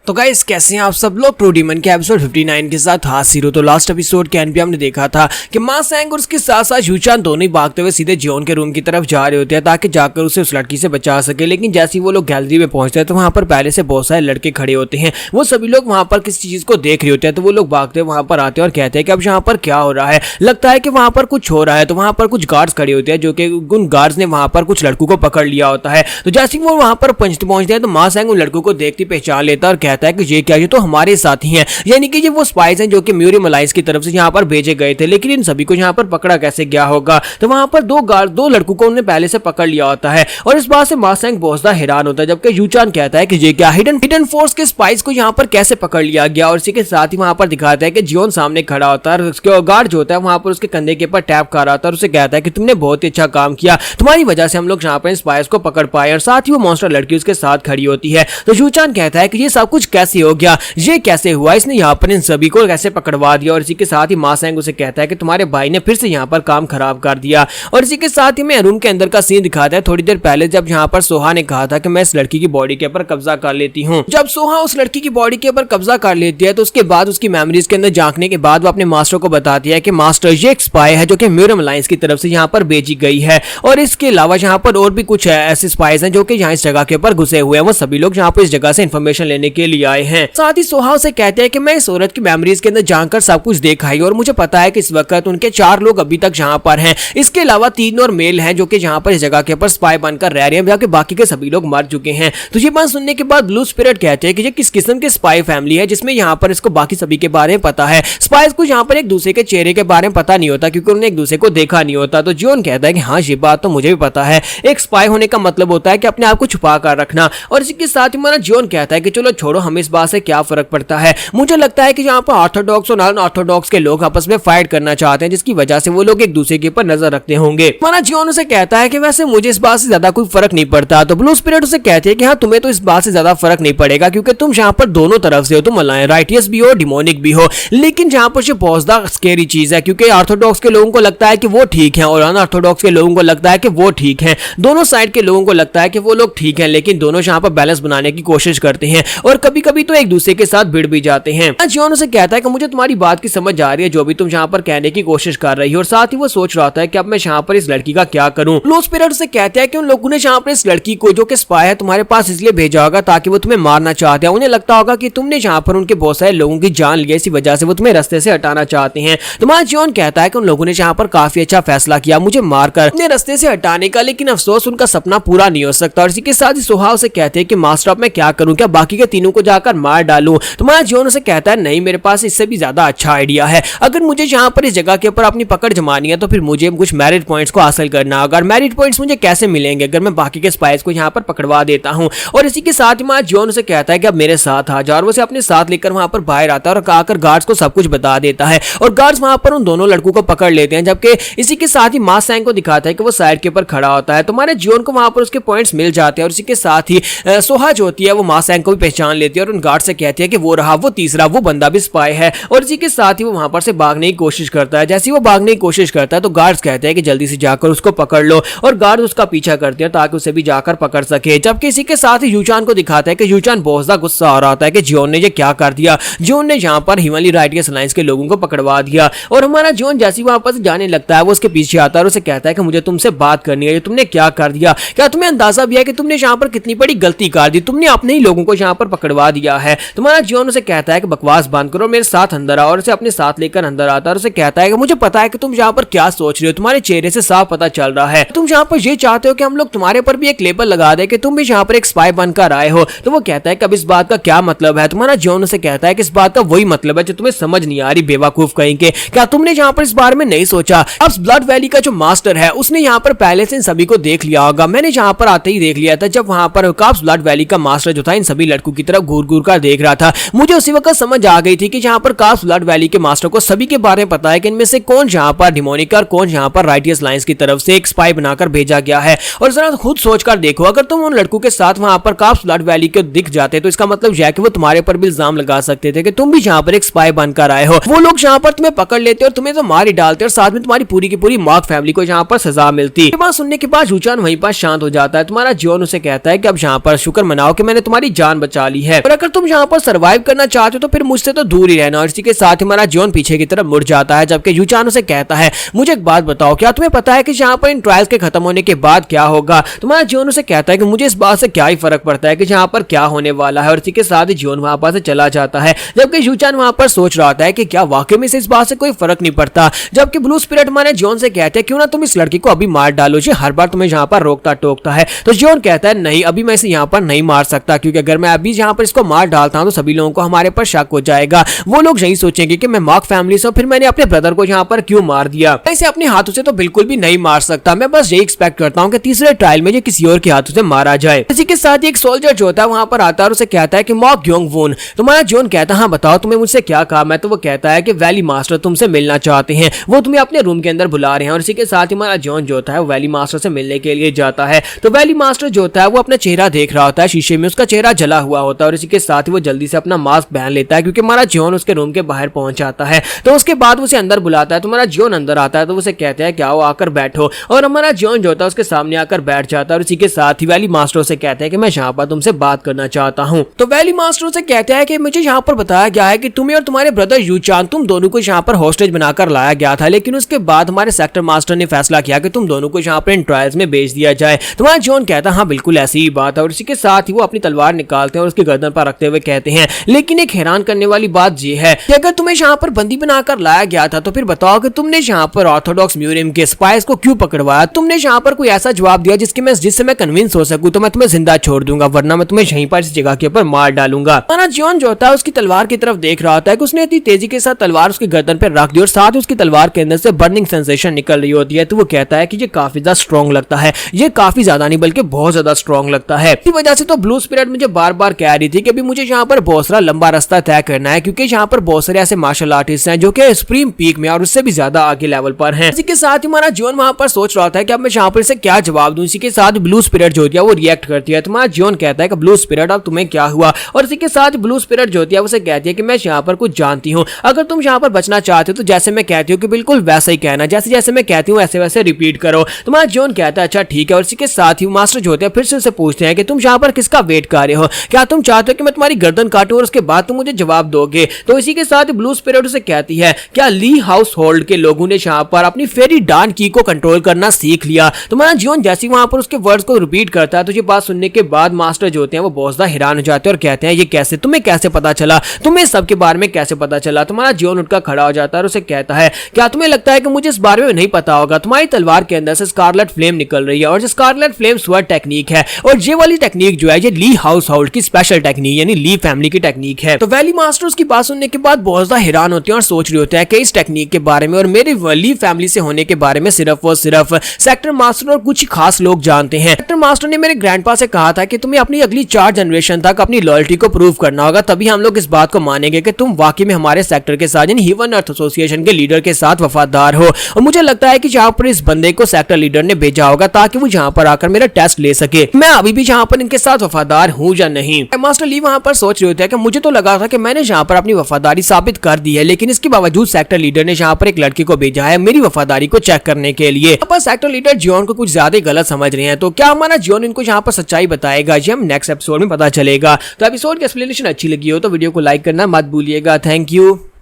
तो गाइस कैसे हैं आप सब लोग। ट्रू डीमन के एपिसोड 59 के साथ हाजिर हो। तो लास्ट एपिसोड के एंड पे हमने देखा था कि मा सैंग और उसके साथ साथ यूचान दोनों ही भागते हुए सीधे जियोन के रूम की तरफ जा रहे होते हैं ताकि जाकर उसे उस लड़की से बचा सके। लेकिन जैसे ही वो लोग गैलरी में पहुंचते हैं तो वहां पर पहले से बहुत सारे लड़के खड़े होते हैं। वो सभी लोग वहां पर किसी चीज को देख रहे होते हैं। तो वो लोग भागते वहां पर आते हैं और कहते हैं कि अब यहाँ पर क्या हो रहा है, लगता है कि वहां पर कुछ हो रहा है। तो वहां पर कुछ गार्ड्स खड़े होते हैं जो कि उन गार्ड्स ने वहां पर कुछ लड़कों को पकड़ लिया होता है। तो जैसे ही वो वहां पर पहुंचते हैं तो मा सैंग उन लड़कों को देखती पहचान लेता है और कहता है कि ये क्या, ये तो हमारे साथी हैं, यानी कि ये वो स्पाइस हैं जो कि म्यूरियम अलायंस की तरफ से यहाँ पर भेजे गए थे। लेकिन इन सभी को यहाँ पर पकड़ा कैसे गया होगा। तो वहां पर दो लड़कों को उन्होंने पहले से पकड़ लिया होता है और इस बात से मा सैंग बहुत ज्यादा हैरान होता है। जबकि यूचान कहता है कि ये क्या, हिडन फोर्स के स्पाइस को यहाँ पर कैसे पकड़ लिया गया। और इसी के साथ ही वहां पर दिखाता है कि जियोन सामने खड़ा होता है और उसके गार्ड जो होता है वहां पर उसके कंधे के ऊपर टैप कर रहा था और उसे कहता है कि तुमने बहुत ही अच्छा काम किया, तुम्हारी वजह से हम लोग यहाँ पर स्पाइस को पकड़ पाए। और साथ ही वो मॉन्स्टर लड़की उसके साथ खड़ी होती है। तो यूचान कहता है कि ये सब कुछ कैसे हो गया, ये कैसे हुआ, इसने यहाँ पर इन सभी को कैसे पकड़वा दिया। और इसी के साथ ही मा सैंग उसे कहता है कि तुम्हारे भाई ने फिर से यहाँ पर काम खराब कर दिया। और इसी के साथ ही मैं रूम के अंदर का सीन दिखाता है थोड़ी देर पहले जब यहाँ पर सोहा ने कहा था कि मैं इस लड़की की बॉडी के ऊपर कब्जा कर लेती हूँ। जब सोहा उस लड़की की बॉडी के ऊपर कब्जा कर लेती है तो उसके बाद उसकी मेमोरीज के अंदर झांकने के बाद वो अपने मास्टर को बताती है कि मास्टर ये एक स्पाई है जो कि म्यूरियम अलायंस की तरफ से यहाँ पर भेजी गई है। और इसके अलावा यहाँ पर और भी कुछ ऐसे स्पाइस हैं जो कि यहाँ इस जगह के ऊपर घुसे हुए हैं। वो सभी लोग यहाँ पर इस जगह से इंफॉर्मेशन लेने के लिए आए हैं। साथ ही सोहा से कहते हैं कि मैं इस औरत की मेमोरीज के अंदर जानकर सब कुछ देखा है और मुझे पता है कि इस वक्त उनके 4 लोग अभी तक यहाँ पर हैं। इसके अलावा 3 और मेल हैं जो कि यहाँ पर इस जगह के ऊपर स्पाई बनकर रह रहे हैं, जबकि बाकी के सभी लोग मर चुके हैं। तो ये बात सुनने के बाद ब्लू स्पिरिट कहते हैं कि ये किस किस्म की स्पाई फैमिली है जिसमें यहाँ पर इसको बाकी सभी के बारे में पता है। स्पाइस को यहाँ पर एक दूसरे के चेहरे के बारे में पता नहीं होता क्योंकि उन्होंने एक दूसरे को देखा नहीं होता। तो जियोन कहता है कि हाँ ये बात तो मुझे भी पता है, एक स्पाई होने का मतलब होता है कि अपने आप को छुपा कर रखना। और इसी के साथ ही हमारा जियोन कहता है कि चलो छोड़ो, हमें इस बात से क्या फर्क पड़ता है। मुझे लगता है कि यहाँ पर ऑर्थोडॉक्स और नॉन ऑर्थोडॉक्स के लोग आपस में फाइट करना चाहते हैं जिसकी वजह से वो लोग एक दूसरे के ऊपर नजर रखते होंगे। हमारा जियोन उसे कहता है कि वैसे मुझे इस बात से ज्यादा कोई फर्क नहीं पड़ता। तो ब्लू स्पिरिट उसे कहते हैं कि हाँ तुम्हें तो इस बात से ज्यादा फर्क नहीं पड़ेगा क्योंकि तुम यहाँ पर दोनों तरफ से हो, तुम राइटियस भी हो, डिमोनिक भी हो। लेकिन यहाँ पर जो बहुत ज्यादा स्केरी चीज है क्योंकि ऑर्थोडॉक्स के लोगों को लगता है कि वो ठीक है और अनऑर्थोडॉक्स के लोगों को लगता है कि वो ठीक है। दोनों साइड के लोगों को लगता है कि वो लोग ठीक है, लेकिन दोनों यहाँ पर बैलेंस बनाने की कोशिश करते हैं और कभी कभी तो एक दूसरे के साथ भिड़ भी जाते हैं। जियोन उसे कहता है कि मुझे तुम्हारी बात की समझ आ रही है जो भी तुम यहाँ पर कहने की कोशिश कर रही हो। और साथ ही वो सोच रहा था कि अब मैं यहाँ पर इस लड़की का क्या करूं। ब्लू स्पिरिट से कहता है कि उन लोगों ने यहाँ पर इस लड़की को जो कि स्पाई है तुम्हारे पास इसलिए भेजा होगा ताकि वो तुम्हें मारना चाहते हैं। उन्हें लगता होगा कि तुमने यहाँ पर उनके बहुत सारे लोगों की जान ली, इसी वजह से वो तुम्हें रास्ते से हटाना चाहते हैं। तुम्हारा जियोन कहता है कि उन लोगों ने यहाँ पर काफी अच्छा फैसला किया मुझे मारकर अपने रास्ते से हटाने का, लेकिन अफसोस उनका सपना पूरा नहीं हो सकता। और इसी के साथ ही सोहा उसे कहते हैं कि मास्टर अब मैं क्या करूं, क्या बाकी के तीनों को जाकर मार डालूं। तुम्हारा जियोन उसे कहता है नहीं, मेरे पास इससे भी ज्यादा अच्छा आइडिया है। अगर मुझे यहाँ पर इस जगह के ऊपर अपनी पकड़ जमानी है तो फिर मुझे कुछ मेरिट पॉइंट्स को हासिल करना होगा। मेरिट पॉइंट्स मुझे कैसे मिलेंगे अगर मैं बाकी के स्पाइस को यहाँ पर पकड़वा देता हूँ। और इसी के साथ ही जियोन उसे कहता है कि अब मेरे साथ आ जाओ और उसे अपने साथ लेकर वहां पर बाहर आता है और आकर गार्ड्स को सब कुछ बता देता है। और गार्ड्स वहां पर उन दोनों लड़कों को पकड़ लेते हैं। जबकि इसी के साथ ही मा सैंग को दिखाता है कि वो साइड के ऊपर खड़ा होता है। तो हमारे जियोन को वहां पर उसके पॉइंट्स मिल जाते हैं। और इसी के साथ ही सोहा जो होती है वो मा सैंग को भी पहचान लेती है और उन गार्ड से कहती है कि वो रहा, वो तीसरा, वो बंदा भी स्पाई है। और इसी के साथ ही वो वहां पर से भागने की कोशिश करता है। जैसे ही वो भागने की कोशिश करता है तो गार्ड्स कहते हैं कि जल्दी से जाकर उसको पकड़ लो। और गार्ड उसका पीछा करते हैं ताकि उसे भी जाकर पकड़ सके। जबकि इसी के साथ ही यूचान को दिखाता है कि यूचान बहुत ज्यादा गुस्सा आ रहा होता है कि जियोन ने ये क्या कर दिया। जियोन ने यहाँ पर हिमालय राइटियस अलायंस के लोगों को पकड़वा दिया। और हमारा जियोन जैसे ही वापस जाने लगता है वो उसके पीछे आता है और उसे कहता है कि मुझे तुमसे बात करनी है, तुमने क्या कर दिया, क्या तुम्हें अंदाजा भी है कि तुमने यहाँ पर कितनी बड़ी गलती कर दी, तुमने अपने ही लोगों को यहाँ पर पकड़वा दिया है। तुम्हारा जियोन उसे कहता है कि बकवास बंद करो, मेरे साथ अंदर आओ। और उसे अपने साथ लेकर अंदर आता है और उसे कहता है कि मुझे पता है कि तुम यहाँ पर क्या सोच रहे हो, तुम्हारे चेहरे से साफ पता चल रहा है तुम यहाँ पर ये चाहते हो कि हम लोग तुम्हारे पर भी एक लेबल लगा दे कि तुम भी यहाँ पर एक स्पाई बनकर आए हो। तो वो कहता है कि अब इस बात का क्या मतलब है। तुम्हारा जियोन उसे कहता है कि इस बात का वही मतलब है जो तुम्हें समझ नहीं आ रही, बेवकूफ कहेंगे। क्या तुमने यहाँ पर इस बारे में नहीं सोचा, अब ब्लड वैली का जो मास्टर है उसने यहाँ पर पहले से इन सभी को देख लिया होगा। मैंने यहाँ पर आते ही देख लिया था जब वहां पर काप्स ब्लड वैली का मास्टर जो था इन सभी लड़कों की तरफ घूर घूर कर देख रहा था। मुझे उसी वक्त समझ आ गई थी कि यहाँ पर काप्स ब्लड वैली के मास्टर को सभी के बारे में पता है कि इनमें से कौन यहाँ पर डिमोनिक और कौन यहाँ पर राइटियस अलायंस की तरफ से एक स्पाई बनाकर भेजा गया है। और जरा खुद सोचकर देखो, अगर तुम उन लड़कों के साथ वहां पर काप्स ब्लड वैली के दिख जाते तो इसका मतलब यह कि वो तुम्हारे पर भी इल्जाम लगा सकते थे कि तुम भी यहाँ पर एक स्पाई बनकर आए हो। वो लोग यहाँ पर तुम्हें पकड़ लेते और तुम्हें तो मार ही डालते और साथ में तुम्हारी पूरी की पूरी मार्क फैमिली को यहाँ पर सजा मिलती। ये बात सुनने के बाद यूचान वहीं पर शांत हो जाता है। तुम्हारा जियोन उसे कहता है कि अब यहाँ पर शुक्र मनाओ कि मैंने तुम्हारी जान बचा ली है। है। और अगर तुम यहाँ पर सर्वाइव करना चाहते हो तो फिर मुझसे तो दूर ही रहना। और इसी के साथ हमारा जियोन पीछे की तरफ मुड़ जाता है, जबकि यूचान उसे कहता है मुझे एक बात बताओ, क्या तुम्हें पता है कि यहाँ पर इन ट्रायल्स के खत्म होने के बाद क्या होगा? तुम्हारा जियोन उसे कहता है कि मुझे इस बात से क्या ही फर्क पड़ता है कि यहाँ पर क्या होने वाला है। और इसी के साथ ही जियोन वहां पर से चला जाता है, जबकि यूचान वहां पर सोच रहा होता है कि क्या वाकई में इस बात से कोई फर्क नहीं पड़ता। जबकि ब्लू स्पिरिट माने जियोन से कहते हैं क्यों ना तुम इस लड़की को अभी मार डालो, जी हर बार तुम्हें यहाँ पर रोकता टोकता है। तो जियोन कहता है नहीं, अभी मैं इसे यहाँ पर नहीं मार सकता, क्योंकि अगर मैं अभी यहाँ पर इसको मार डालता हूँ तो सभी लोगों को हमारे पर शक हो जाएगा। वो लोग यही सोचेंगे कि मैं मार्क फैमिली से, फिर मैंने अपने ब्रदर को यहाँ पर क्यों मार दिया। मैं इसे अपने हाथों से तो बिल्कुल भी नहीं मार सकता। मैं बस यही एक्सपेक्ट करता हूँ कि तीसरे ट्रायल में ये किसी और के हाथों से मारा जाए। इसी के साथ ही एक सोल्जर जो होता है वहां पर आता है और उसे कहता है कि मॉक ग्योंग वून। तुम्हारा जियोन कहता है हाँ बताओ तुम्हें मुझसे क्या काम है। तो वो कहता है कि वैली मास्टर तुमसे मिलना चाहते हैं, वो तुम्हें अपने रूम के अंदर बुला रहे हैं। और इसी के साथ ही हमारा जियोन जो होता है वैली मास्टर से मिलने के लिए जाता है। तो वैली मास्टर जो होता है वो अपना चेहरा देख रहा होता है शीशे में, उसका चेहरा जला हुआ होता है। और इसी के साथ ही वो जल्दी से अपना मास्क पहन लेता है, क्योंकि हमारा जियोन उसके रूम के बाहर पहुंच जाता है। तो उसके बाद उसे अंदर बुलाता है। तो हमारा जियोन अंदर आता है तो उसे कहते हैं कि आओ आकर बैठो। और हमारा जियोन जो होता है उसके सामने आकर बैठ जाता है। और इसी के साथ ही वैली मास्टर से कहते हैं कि मैं यहाँ पर तुमसे बात करना चाहता हूँ। तो वैली मास्टर से कहते हैं कि मुझे यहाँ पर बताया गया है कि तुम्हें और तुम्हारे ब्रदर यूचान तुम दोनों को यहाँ पर हॉस्टेज बनाकर लाया गया था, लेकिन उसके बाद हमारे सेक्टर मास्टर ने फैसला किया कि तुम दोनों को यहाँ पर इन ट्रायल्स में भेज दिया जाए। तुम्हारा जियोन कहता है हाँ बिल्कुल ऐसी ही बात है। और इसी के साथ ही वो अपनी तलवार निकालते हैं और उसकी गर्दन पर रखते हुए कहते हैं लेकिन एक हैरान करने वाली बात यह है कि अगर तुम्हें यहाँ पर बंदी बनाकर लाया गया था तो फिर बताओ कि तुमने यहाँ पर ऑर्थोडॉक्स म्यूजियम के स्पाइस को क्यों पकड़वाया? तुमने यहाँ पर कोई ऐसा जवाब दिया जिससे मैं कन्विंस हो सकूं तो मैं तुम्हें जिंदा छोड़ दूंगा, वरना मैं तुम्हें यहीं पर इस जगह के ऊपर मार डालूंगा। हमारा जियोन जो होता है उसकी तलवार की तरफ देख रहा होता है कि उसने इतनी तेजी के साथ तलवार उसकी गर्दन पर रख दी और साथ ही उसकी तलवार के अंदर से बर्निंग सेंसेशन निकल रही होती है। तो वो कहता है कि ये काफी ज्यादा स्ट्रॉन्ग लगता है, ये काफी ज्यादा नहीं बल्कि बहुत ज्यादा स्ट्रॉन्ग लगता है। इसी वजह से तो ब्लू स्पिरिट मुझे बार बार कह रही थी कि अभी मुझे यहाँ पर बहुत सारा लंबा रास्ता तय करना है, क्योंकि यहाँ पर बहुत सारे ऐसे मार्शल आर्टिस्ट हैं जो कि सुप्रीम पीक में और उससे भी ज्यादा आगे लेवल पर हैं। इसी के साथ ही हमारा जियोन वहां पर सोच रहा था कि अब मैं यहाँ पर इसे क्या जवाब दूं। इसी के साथ ब्लू स्पिरिट जो होती है वो रिएक्ट करती है। तुम्हारा जियोन कहता है कि ब्लू स्पिरिट अब तुम्हें क्या हुआ? और इसी के साथ ब्लू स्पिरिट जो होती है उसे कहती है कि मैं यहाँ पर कुछ जानती हूँ, अगर तुम यहाँ पर बचना चाहते हो तो जैसे मैं कहती हूँ कि बिल्कुल वैसा ही कहना, जैसे जैसे मैं कहती हूँ वैसे वैसे रिपीट करो। तुम्हारा जियोन कहता है अच्छा ठीक है। और इसी के साथ ही मास्टर जो होते हैं फिर से उसे पूछते हैं कि तुम यहाँ पर किसका वेट कर रहे हो? क्या तुम चाहते हो कि मैं तुम्हारी गर्दन काटूं और उसके बाद तुम मुझे जवाब दोगे? तो इसी के साथ ब्लू स्पिरिट उसे कहती है क्या ली हाउस होल्ड के लोगों ने यहाँ पर अपनी फेरी डान की को कंट्रोल करना सीख लिया? तुम्हारा जियोन जैसे वहां पर उसके वर्ड्स को रिपीट करता है तो ये बात सुनने के बाद मास्टर जो होते हैं वो बहुत ज्यादा हैरान हो जाते हैं और कहते हैं ये कैसे, तुम्हें कैसे पता चला, तुम्हें सबके बारे में कैसे पता चला? तुम्हारा जियोन उठकर खड़ा हो जाता है और उसे कहता है क्या तुम्हें लगता है कि मुझे इस बारे में नहीं पता होगा? तुम्हारी तलवार के अंदर से स्कारलेट फ्लेम निकल रही है और स्कारलेट फ्लेम स्वर्ड टेक्निक है, और ये वाली टेक्निक जो है ये ली हाउस होल्ड की स्पेशल टेक्निक यानी ली फैमिली की टेक्निक है। तो वैली मास्टर उसकी बात सुनने के बाद बहुत ज्यादा हैरान होते हैं और सोच रहे होते हैं कि इस टेक्निक के बारे में और मेरे ली फैमिली से होने के बारे में सिर्फ और सिर्फ सेक्टर मास्टर और कुछ खास लोग जानते हैं। सेक्टर मास्टर ने मेरे ग्रैंडपा से कहा था कि तुम्हें अपनी अगली 4 जनरेशन तक अपनी लॉयल्टी को प्रूव करना होगा, तभी हम लोग इस बात को मानेंगे कि तुम वाकई में हमारे सेक्टर के साथ यानी हीवन अर्थ एसोसिएशन के लीडर के साथ वफादार हो। और मुझे लगता है कि जहाँ पर इस बंदे को सेक्टर लीडर ने भेजा होगा ताकि वो यहाँ पर आकर मेरा टेस्ट ले सके, मैं अभी भी यहाँ पर इनके साथ वफादार हूँ या नहीं। मास्टर ली वहां पर सोच रहे होते हैं कि मुझे तो लगा था कि मैंने यहाँ पर अपनी वफादारी साबित कर दी है, लेकिन इसके बावजूद सेक्टर लीडर ने यहाँ पर एक लड़के को भेजा है मेरी वफादारी को चेक करने के लिए। यहाँ पर सेक्टर लीडर जियोन को कुछ ज्यादा गलत समझ रहे हैं। तो क्या हमारा जियोन इनको यहाँ पर सच्चाई बताएगा? ये हम नेक्स्ट एपिसोड में पता चलेगा। तो एपिसोड की एक्सप्लेनेशन अच्छी लगी हो तो वीडियो को लाइक करना मत भूलिएगा। Thank you.